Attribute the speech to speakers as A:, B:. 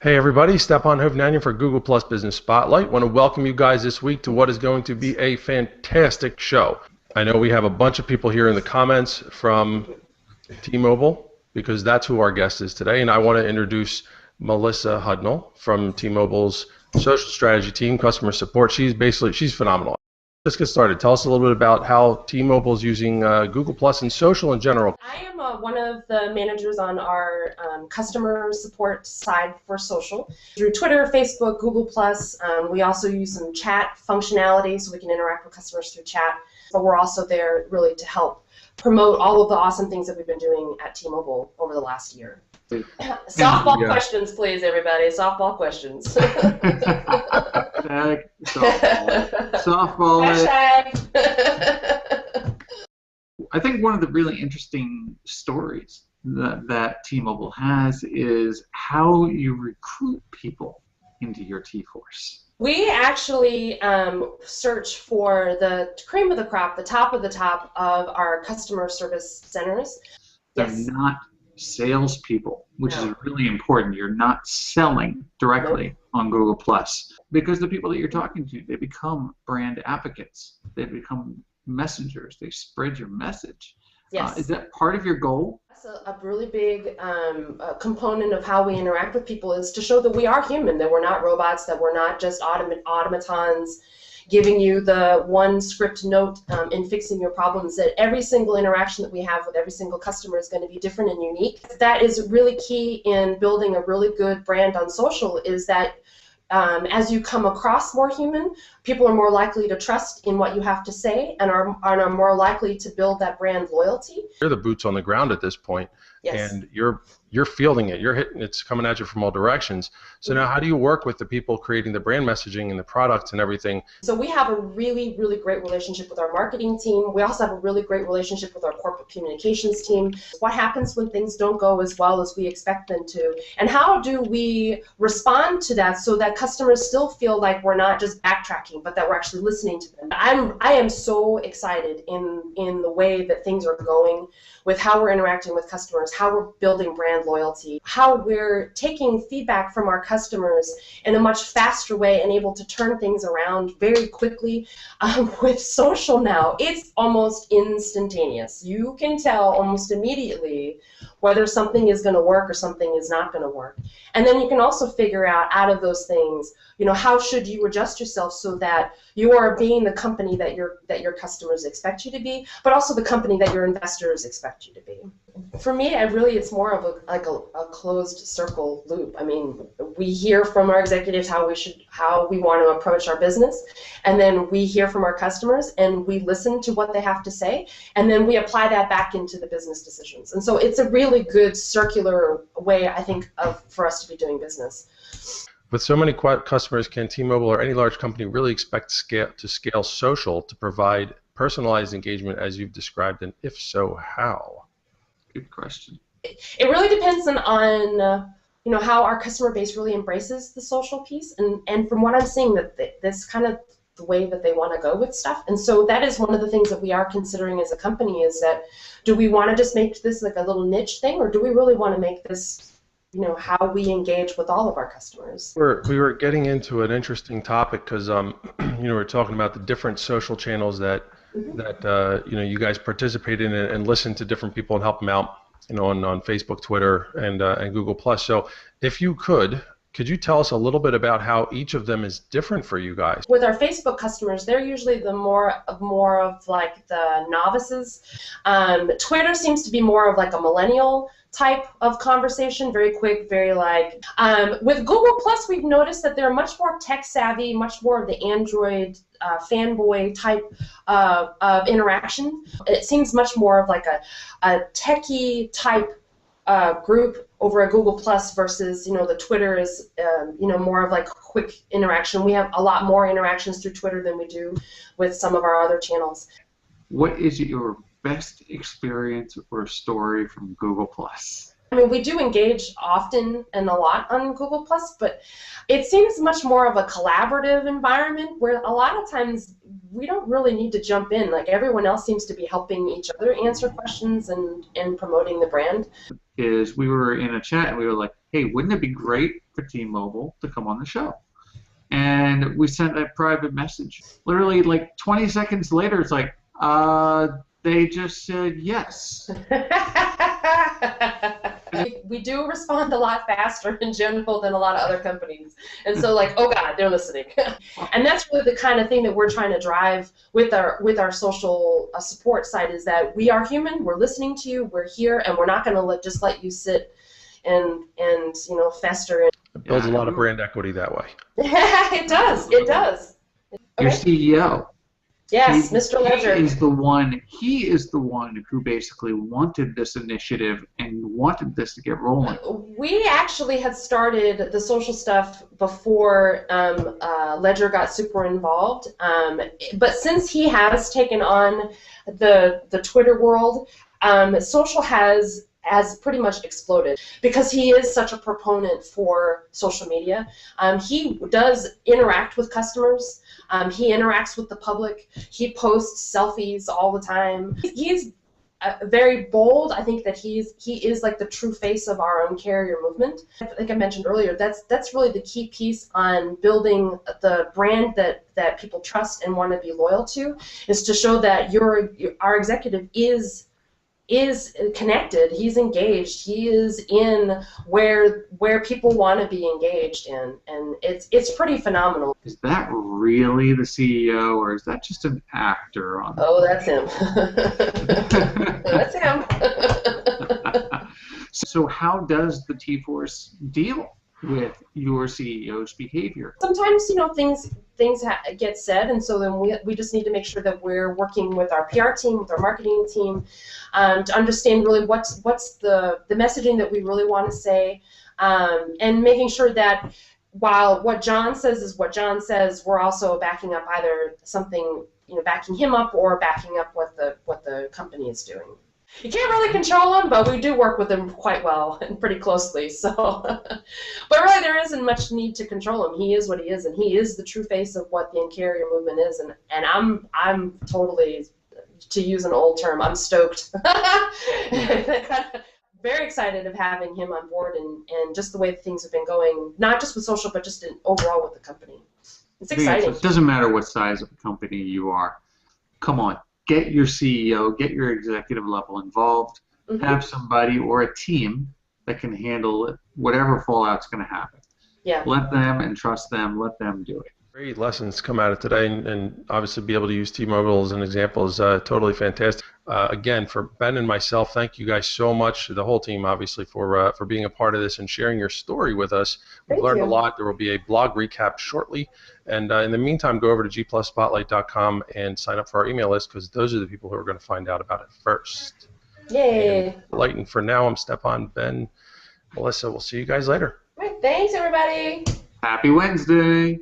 A: Hey everybody, Stephan Hovnanian for Google Plus Business Spotlight. Want to welcome you guys this week to what is going to be a fantastic show. I know we have a bunch of people here in the comments from T-Mobile because that's who our guest is today, and I want to introduce Melissa Hudnal from T-Mobile's social strategy team, customer support. She's phenomenal. Let's get started. Tell us a little bit about how T-Mobile is using Google Plus and social in general.
B: I am one of the managers on our customer support side for social. Through Twitter, Facebook, Google Plus, we also use some chat functionality so we can interact with customers through chat. But we're also there really to help promote all of the awesome things that we've been doing at T-Mobile over the last year. Softball questions, please, everybody. Softball questions.
C: Softball. Softball. I think one of the really interesting stories that T-Mobile has is how you recruit people into your T-Force.
B: We actually search for the cream of the crop, the top of of our customer service centers.
C: They're not salespeople, which is really important. You're not selling directly on Google Plus, because the people that you're talking to, they become brand advocates. They become messengers. They spread your message.
B: Yes.
C: Is that part of your goal?
B: That's a really big component of how we interact with people, is to show that we are human, that we're not robots, that we're not just automatons giving you the one script note in fixing your problems, that every single interaction that we have with every single customer is going to be different and unique. That is really key in building a really good brand on social, is that as you come across more human, people are more likely to trust in what you have to say and are more likely to build that brand loyalty.
A: You're the boots on the ground at this point,
B: yes.
A: And you're fielding it. You're hitting. It's coming at you from all directions. So now, how do you work with the people creating the brand messaging and the products and everything?
B: So we have a really, really great relationship with our marketing team. We also have a really great relationship with our corporate communications team. What happens when things don't go as well as we expect them to? And how do we respond to that so that customers still feel like we're not just backtracking, but that we're actually listening to them? I am so excited in the way that things are going with how we're interacting with customers, how we're building brand loyalty, how we're taking feedback from our customers in a much faster way and able to turn things around very quickly. With social now, it's almost instantaneous. You can tell almost immediately whether something is going to work or something is not going to work. And then you can also figure out of those things, how should you adjust yourself so that you are being the company that your customers expect you to be, but also the company that your investors expect you to be. For me, it's more of a closed circle loop. I mean, we hear from our executives how we want to approach our business, and then we hear from our customers and we listen to what they have to say, and then we apply that back into the business decisions. And so it's a really good circular way, I think, for us to be doing business.
A: With so many customers, can T-Mobile or any large company really expect to scale social to provide personalized engagement as you've described, and if so, how?
C: Good question.
B: It really depends on how our customer base really embraces the social piece, and from what I'm seeing, that's kind of the way that they want to go with stuff. And so that is one of the things that we are considering as a company, is that do we want to just make this like a little niche thing, or do we really want to make this how we engage with all of our customers?
A: We were getting into an interesting topic because we're talking about the different social channels that you guys participate in and listen to different people and help them out on Facebook, Twitter, and Google Plus. So if you could you tell us a little bit about how each of them is different for you guys?
B: With our Facebook customers, they're usually the more of like the novices. Twitter seems to be more of like a millennial type of conversation, very quick, very like. With Google Plus, we've noticed that they're much more tech savvy, much more of the Android fanboy type of interaction. It seems much more of like a techie type group over at Google Plus versus the Twitter is more of like quick interaction. We have a lot more interactions through Twitter than we do with some of our other channels.
C: What is your best experience or story from Google Plus?
B: I mean, we do engage often and a lot on Google Plus, but it seems much more of a collaborative environment where a lot of times we don't really need to jump in. Like, everyone else seems to be helping each other answer questions and promoting the brand.
C: Is we were in a chat and we were like, hey, wouldn't it be great for T-Mobile to come on the show. And we sent a private message. Literally, like 20 seconds later, it's like, they just said yes.
B: We do respond a lot faster in general than a lot of other companies. And so like, oh God, they're listening. And that's really the kind of thing that we're trying to drive with our social support side, is that we are human, we're listening to you, we're here, and we're not going to just let you sit and fester.
A: It builds a lot of brand equity that way.
B: It does. It does.
C: Your CEO.
B: Yes, Mr. Ledger.
C: He is the one who basically wanted this initiative and wanted this to get rolling.
B: We actually had started the social stuff before Ledger got super involved. But since he has taken on the Twitter world, social has pretty much exploded because he is such a proponent for social media. He does interact with customers. He interacts with the public. He posts selfies all the time. He's very bold. I think that he is like the true face of our own carrier movement. Like I mentioned earlier, that's really the key piece on building the brand that people trust and want to be loyal to, is to show that our executive is connected, he's engaged, he is in where people want to be engaged in, and it's pretty phenomenal.
C: Is that really the CEO, or is that just an actor on?
B: Oh, that's him. That's him.
C: So how does the T-Force deal with your CEO's behavior?
B: Sometimes things get said, and so then we just need to make sure that we're working with our PR team, with our marketing team, to understand really what's the messaging that we really want to say, and making sure that while what John says is what John says, we're also backing up either something, backing him up or backing up what the company is doing. You can't really control him, but we do work with him quite well and pretty closely. So, but really, there isn't much need to control him. He is what he is, and he is the true face of what the in-carrier movement is. And I'm totally, to use an old term, I'm stoked. Very excited of having him on board, and just the way things have been going, not just with social, but just overall with the company. It's exciting.
C: It doesn't matter what size of a company you are. Come on. Get your CEO, get your executive level involved, have somebody or a team that can handle it, whatever fallout's going to happen.
B: Yeah.
C: Let them and trust them, let them do it.
A: Great lessons come out of today, and obviously be able to use T-Mobile as an example is totally fantastic. Again, for Ben and myself, thank you guys so much, the whole team obviously, for being a part of this and sharing your story with us. We've learned a lot. There will be a blog recap shortly, and in the meantime, go over to gplusspotlight.com and sign up for our email list, because those are the people who are going to find out about it first.
B: Yay!
A: And for now, I'm Stephan, Ben, Melissa. We'll see you guys later.
B: All right, thanks everybody.
C: Happy Wednesday.